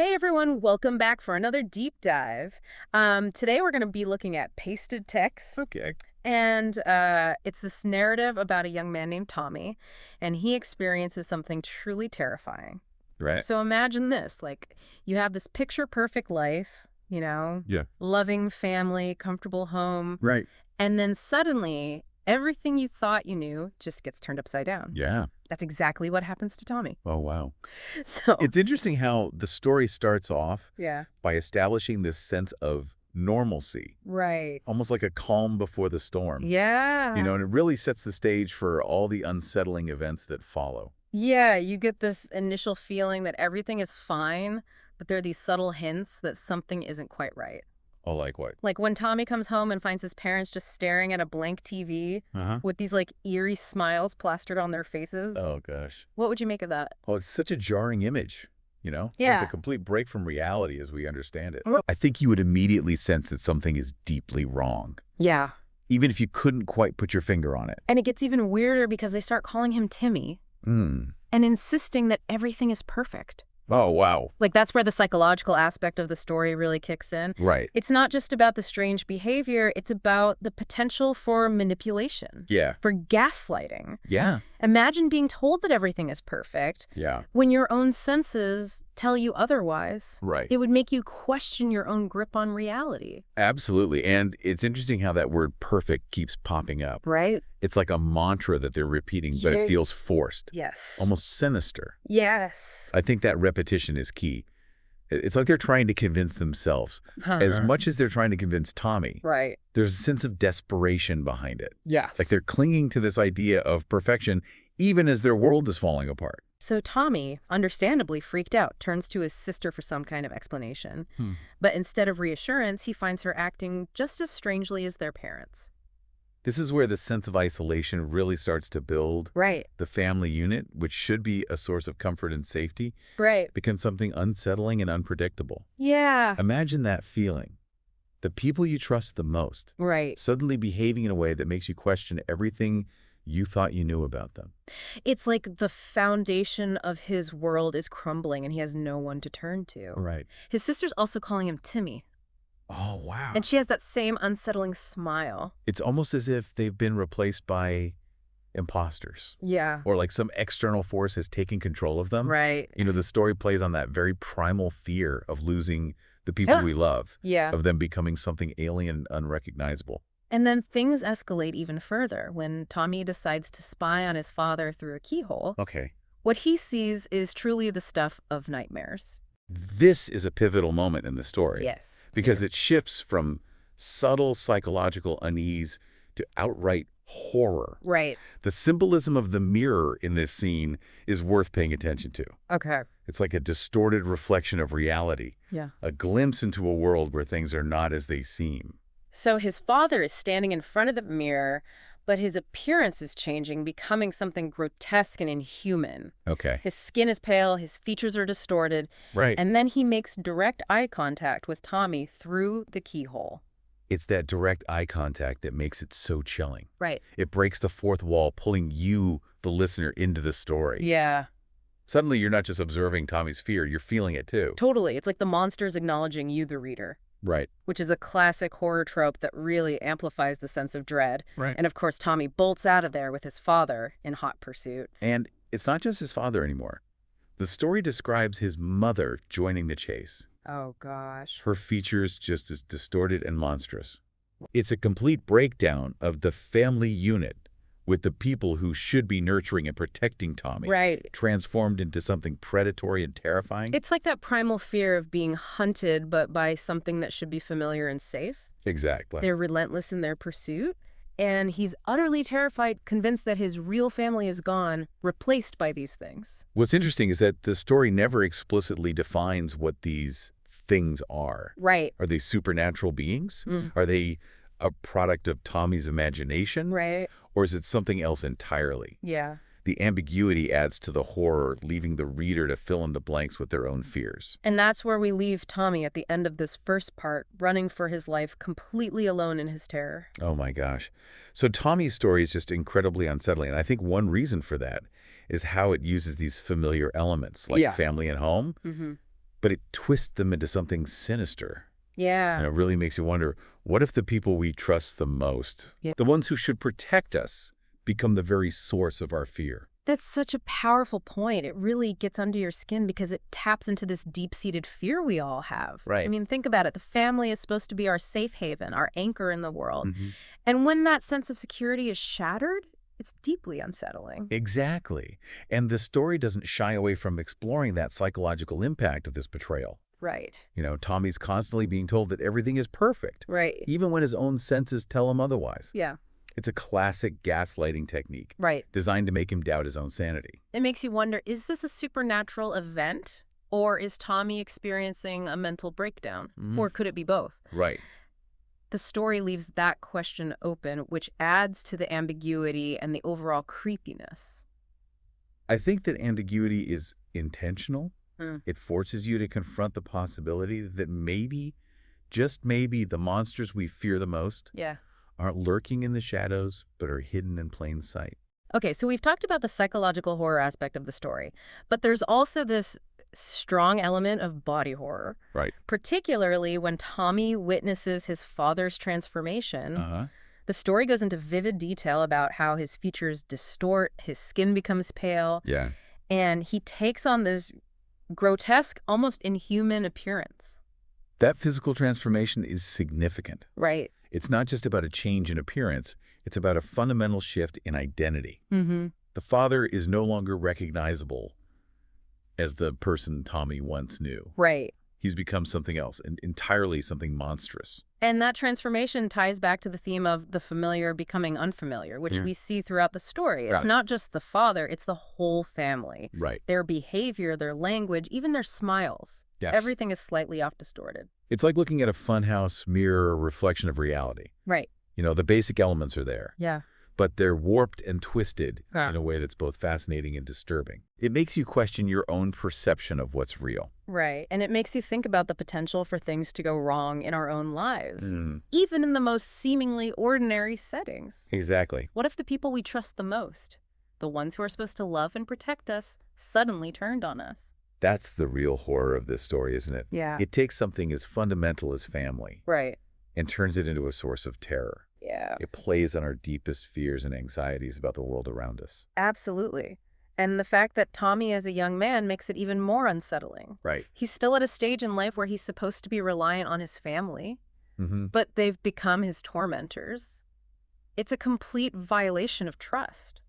Hey everyone, welcome back for another deep dive. Today we're going to be looking at pasted text, Okay. and it's this narrative about a young man named Tommy, and he experiences something truly terrifying. Right. So imagine this, like you have this picture-perfect life, Yeah. loving family, comfortable home, Right. and then suddenly everything you thought you knew just gets turned upside down. Yeah. That's exactly what happens to Tommy. Oh, wow. So, It's interesting how the story starts off yeah, by establishing this sense of normalcy, right. almost like a calm before the storm. Yeah. And it really sets the stage for all the unsettling events that follow. Yeah, you get this initial feeling that everything is fine, but there are these subtle hints that something isn't quite right. Oh, like what? Like when Tommy comes home and finds his parents just staring at a blank TV Uh-huh. with these like eerie smiles plastered on their faces. Oh, gosh. What would you make of that? Oh, it's such a jarring image, like a Yeah. complete break from reality as we understand it. Ro- I think you would immediately sense that something is deeply wrong, Yeah. even if you couldn't quite put your finger on it. And it gets even weirder because they start calling him Timmy Hmm. and insisting that everything is perfect. Oh, wow. Like that's where the psychological aspect of the story really kicks in. Right. It's not just about the strange behavior, it's about the potential for manipulation, Yeah. for gaslighting. Yeah. Imagine being told that everything is perfect Yeah. when your own senses tell you otherwise. Right. It would make you question your own grip on reality, Absolutely. And it's interesting how that word perfect keeps popping up. right? It's like a mantra that they're repeating, but Yeah. it feels forced, Yes. almost sinister. Yes. I think that repetition is key. It's like they're trying to convince themselves. As much as they're trying to convince Tommy, Right. there's a sense of desperation behind it. Yes. Like they're clinging to this idea of perfection even as their world is falling apart. So Tommy, understandably freaked out, turns to his sister for some kind of explanation. Hmm. But instead of reassurance, he finds her acting just as strangely as their parents. This is where the sense of isolation really starts to build. Right. The family unit, which should be a source of comfort and safety, Right. becomes something unsettling and unpredictable. Yeah. Imagine that feeling. The people you trust the most Right. suddenly behaving in a way that makes you question everything you thought you knew about them. It's like the foundation of his world is crumbling and he has no one to turn to. Right. His sister's also calling him Timmy, Oh, wow. and she has that same unsettling smile. It's almost as if they've been replaced by imposters, Yeah. or like some external force has taken control of them. Right. The story plays on that very primal fear of losing the people Yeah. we love, Yeah. of them becoming something alien and unrecognizable. And then things escalate even further when Tommy decides to spy on his father through a keyhole. Okay. What he sees is truly the stuff of nightmares. This is a pivotal moment in the story. Yes. Because it shifts from subtle psychological unease to outright horror. Right. The symbolism of the mirror in this scene is worth paying attention to. Okay. It's like a distorted reflection of reality, Yeah. a glimpse into a world where things are not as they seem. So his father is standing in front of the mirror, but his appearance is changing, becoming something grotesque and inhuman. Okay. His skin is pale, his features are distorted, Right. and then he makes direct eye contact with Tommy through the keyhole. It's that direct eye contact that makes it so chilling. Right. It breaks the fourth wall, pulling you, the listener, into the story. Yeah, Suddenly, you're not just observing Tommy's fear, you're feeling it too. totally. It's like the monster's acknowledging you, the reader, Right. which is a classic horror trope that really amplifies the sense of dread. Right. And of course, Tommy bolts out of there with his father in hot pursuit. And it's not just his father anymore. The story describes his mother joining the chase. Oh, gosh. Her features just as distorted and monstrous. It's a complete breakdown of the family unit with the people who should be nurturing and protecting Tommy, Right. transformed into something predatory and terrifying. It's like that primal fear of being hunted, but by something that should be familiar and safe. Exactly. They're relentless in their pursuit, and he's utterly terrified, convinced that his real family is gone, replaced by these things. What's interesting is that the story never explicitly defines what these things are. Right. Are they supernatural beings? Mm. Are they a product of Tommy's imagination? Right. Or is it something else entirely? Yeah. The ambiguity adds to the horror, leaving the reader to fill in the blanks with their own fears. And that's where we leave Tommy at the end of this first part, running for his life completely alone in his terror. Oh my gosh. So Tommy's story is just incredibly unsettling. And I think one reason for that is how it uses these familiar elements like Yeah. family and home. Mm-hmm. But it twists them into something sinister. And Yeah. it really makes you wonder, what if the people we trust the most, Yeah. the ones who should protect us, become the very source of our fear? That's such a powerful point. It really gets under your skin because it taps into this deep-seated fear we all have. I Right. mean, think about it. The family is supposed to be our safe haven, our anchor in the world. Hmm. And when that sense of security is shattered, it's deeply unsettling. Exactly. And the story doesn't shy away from exploring that psychological impact of this betrayal. Right. Tommy's constantly being told that everything is perfect, Right. even when his own senses tell him otherwise. Yeah. It's a classic gaslighting technique Right. designed to make him doubt his own sanity. It makes you wonder, is this a supernatural event? Or is Tommy experiencing a mental breakdown? Mhm. Or could it be both? Right. The story leaves that question open, which adds to the ambiguity and the overall creepiness. I think that ambiguity is intentional. Hmm. It forces you to confront the possibility that maybe, just maybe, the monsters we fear the most Yeah. aren't lurking in the shadows, but are hidden in plain sight. Okay, so we've talked about the psychological horror aspect of the story, but there's also this strong element of body horror, Right. particularly when Tommy witnesses his father's transformation. Uh-huh. The story goes into vivid detail about how his features distort, his skin becomes pale, Yeah. and he takes on this grotesque, almost inhuman appearance. That physical transformation is significant. Right. It's not just about a change in appearance, it's about a fundamental shift in identity. Mm-hmm. The father is no longer recognizable as the person Tommy once knew. Right. He's become something else, and entirely something monstrous. And that transformation ties back to the theme of the familiar becoming unfamiliar, which Yeah. we see throughout the story. Got It's it. not just the father, it's the whole family. Right. Their behavior, their language, even their smiles. Yes. Everything is slightly off distorted. It's like looking at a funhouse mirror reflection of reality. Right. The basic elements are there, Yeah. but they're warped and twisted Yeah. in a way that's both fascinating and disturbing. It makes you question your own perception of what's real. Right. And it makes you think about the potential for things to go wrong in our own lives, Mm, even in the most seemingly ordinary settings. exactly. What if the people we trust the most, the ones who are supposed to love and protect us, suddenly turned on us? That's the real horror of this story, isn't it? Yeah. It takes something as fundamental as family Right. and turns it into a source of terror. Yeah. It plays on our deepest fears and anxieties about the world around us. Absolutely. And the fact that Tommy as a young man makes it even more unsettling. Right. He's still at a stage in life where he's supposed to be reliant on his family, Mm-hmm. but they've become his tormentors. It's a complete violation of trust.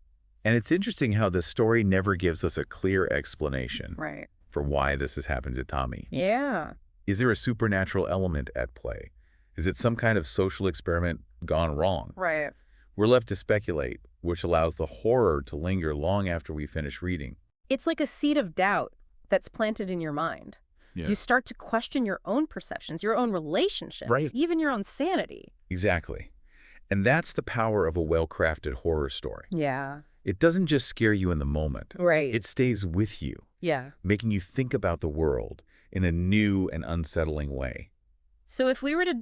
And it's interesting how the story never gives us a clear explanation Right. for why this has happened to Tommy. Yeah. Is there a supernatural element at play? Is it some kind of social experiment gone wrong? Right. We're left to speculate, which allows the horror to linger long after we finish reading. It's like a seed of doubt that's planted in your mind. Yeah. You start to question your own perceptions, your own relationships, Right. even your own sanity. Exactly. And that's the power of a well-crafted horror story. Yeah. It doesn't just scare you in the moment. Right. It stays with you, Yeah. making you think about the world in a new and unsettling way. So if we were to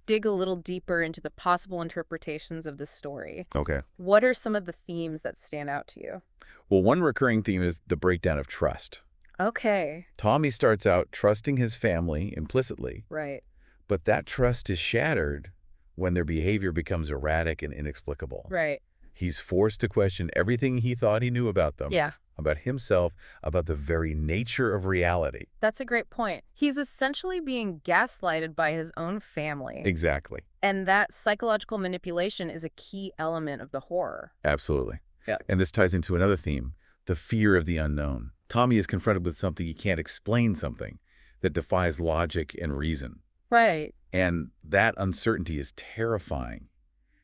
dig a little deeper into the possible interpretations of this story, Okay. what are some of the themes that stand out to you? Well, one recurring theme is the breakdown of trust. Okay. Tommy starts out trusting his family implicitly, Right. but that trust is shattered when their behavior becomes erratic and inexplicable. Right. He's forced to question everything he thought he knew about them, Yeah. about himself, about the very nature of reality. That's a great point. He's essentially being gaslighted by his own family. Exactly. And that psychological manipulation is a key element of the horror. Absolutely. Yeah. And this ties into another theme, the fear of the unknown. Tommy is confronted with something he can't explain, something that defies logic and reason. Right. And that uncertainty is terrifying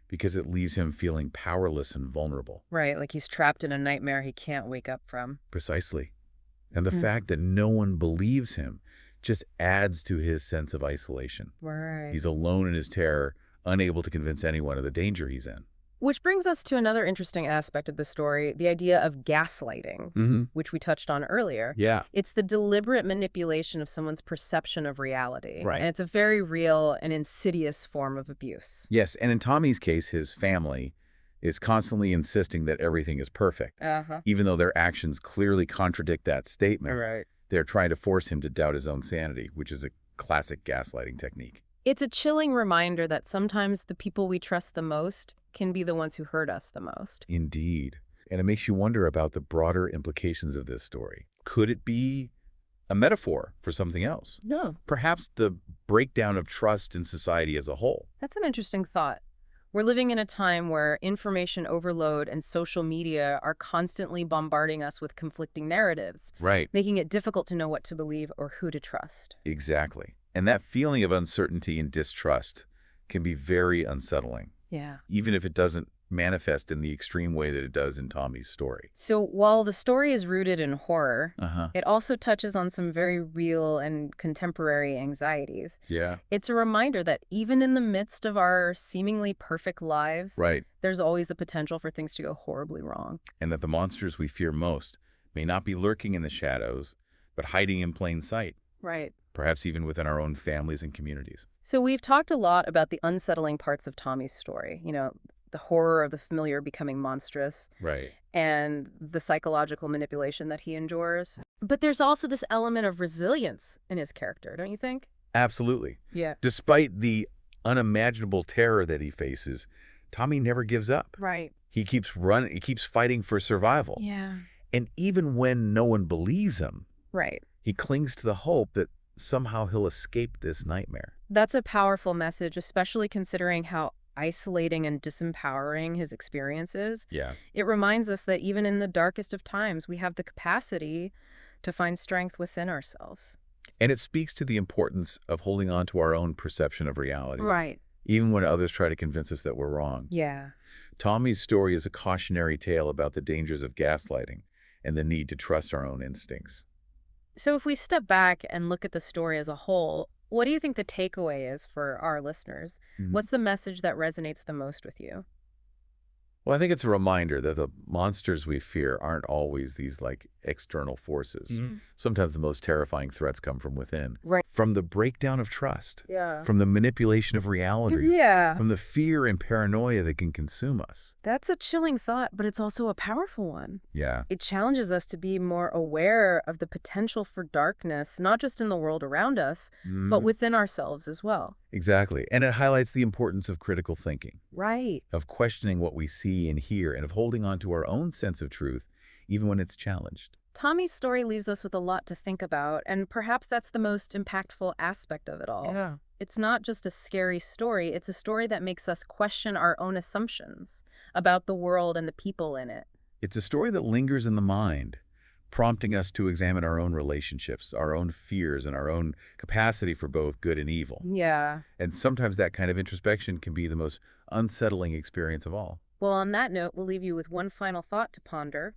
because it leaves him feeling powerless and vulnerable. Right. Like he's trapped in a nightmare he can't wake up from. Precisely. And the Hmm. fact that no one believes him just adds to his sense of isolation. Right. He's alone in his terror, unable to convince anyone of the danger he's in. Which brings us to another interesting aspect of the story, the idea of gaslighting, Mm-hmm. which we touched on earlier. Yeah. It's the deliberate manipulation of someone's perception of reality. Right. And it's a very real and insidious form of abuse. Yes, and in Tommy's case, his family is constantly insisting that everything is perfect. Uh-huh. Even though their actions clearly contradict that statement, Right. They're trying to force him to doubt his own sanity, which is a classic gaslighting technique. It's a chilling reminder that sometimes the people we trust the most can be the ones who hurt us the most. Indeed. And it makes you wonder about the broader implications of this story. Could it be a metaphor for something else? No. Perhaps the breakdown of trust in society as a whole. That's an interesting thought. We're living in a time where information overload and social media are constantly bombarding us with conflicting narratives, Right. making it difficult to know what to believe or who to trust. Exactly. And that feeling of uncertainty and distrust can be very unsettling, Yeah. even if it doesn't manifest in the extreme way that it does in Tommy's story. So while the story is rooted in horror, Uh-huh. it also touches on some very real and contemporary anxieties. Yeah. It's a reminder that even in the midst of our seemingly perfect lives, Right. there's always the potential for things to go horribly wrong. And that the monsters we fear most may not be lurking in the shadows, but hiding in plain sight, Right. perhaps even within our own families and communities. So we've talked a lot about the unsettling parts of Tommy's story, the horror of the familiar becoming monstrous Right. and the psychological manipulation that he endures. But there's also this element of resilience in his character, don't you think? Absolutely. Yeah. Despite the unimaginable terror that he faces, Tommy never gives up. Right. He keeps running, he keeps fighting for survival. Yeah. And even when no one believes him, Right. he clings to the hope that somehow he'll escape this nightmare. That's a powerful message, especially considering how isolating and disempowering his experience is. Yeah. It reminds us that even in the darkest of times, we have the capacity to find strength within ourselves. And it speaks to the importance of holding on to our own perception of reality, Right. even when others try to convince us that we're wrong. Yeah. Tommy's story is a cautionary tale about the dangers of gaslighting and the need to trust our own instincts. So if we step back and look at the story as a whole, what do you think the takeaway is for our listeners? Mhm. What's the message that resonates the most with you? Well, I think it's a reminder that the monsters we fear aren't always these external forces. Mhm. Sometimes the most terrifying threats come from within. Right. From the breakdown of trust, Yeah. from the manipulation of reality, Yeah. from the fear and paranoia that can consume us. That's a chilling thought, but it's also a powerful one. Yeah. It challenges us to be more aware of the potential for darkness, not just in the world around us, but within ourselves as well. Exactly. And it highlights the importance of critical thinking, Right. of questioning what we see and hear, and of holding on to our own sense of truth, even when it's challenged. Tommy's story leaves us with a lot to think about, and perhaps that's the most impactful aspect of it all. Yeah. It's not just a scary story, it's a story that makes us question our own assumptions about the world and the people in it. It's a story that lingers in the mind, prompting us to examine our own relationships, our own fears, and our own capacity for both good and evil. Yeah. And sometimes that kind of introspection can be the most unsettling experience of all. Well, on that note, we'll leave you with one final thought to ponder.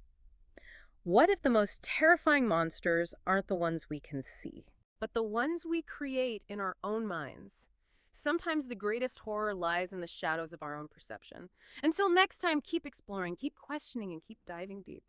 What if the most terrifying monsters aren't the ones we can see, but the ones we create in our own minds? Sometimes the greatest horror lies in the shadows of our own perception. Until next time, keep exploring, keep questioning, and keep diving deep.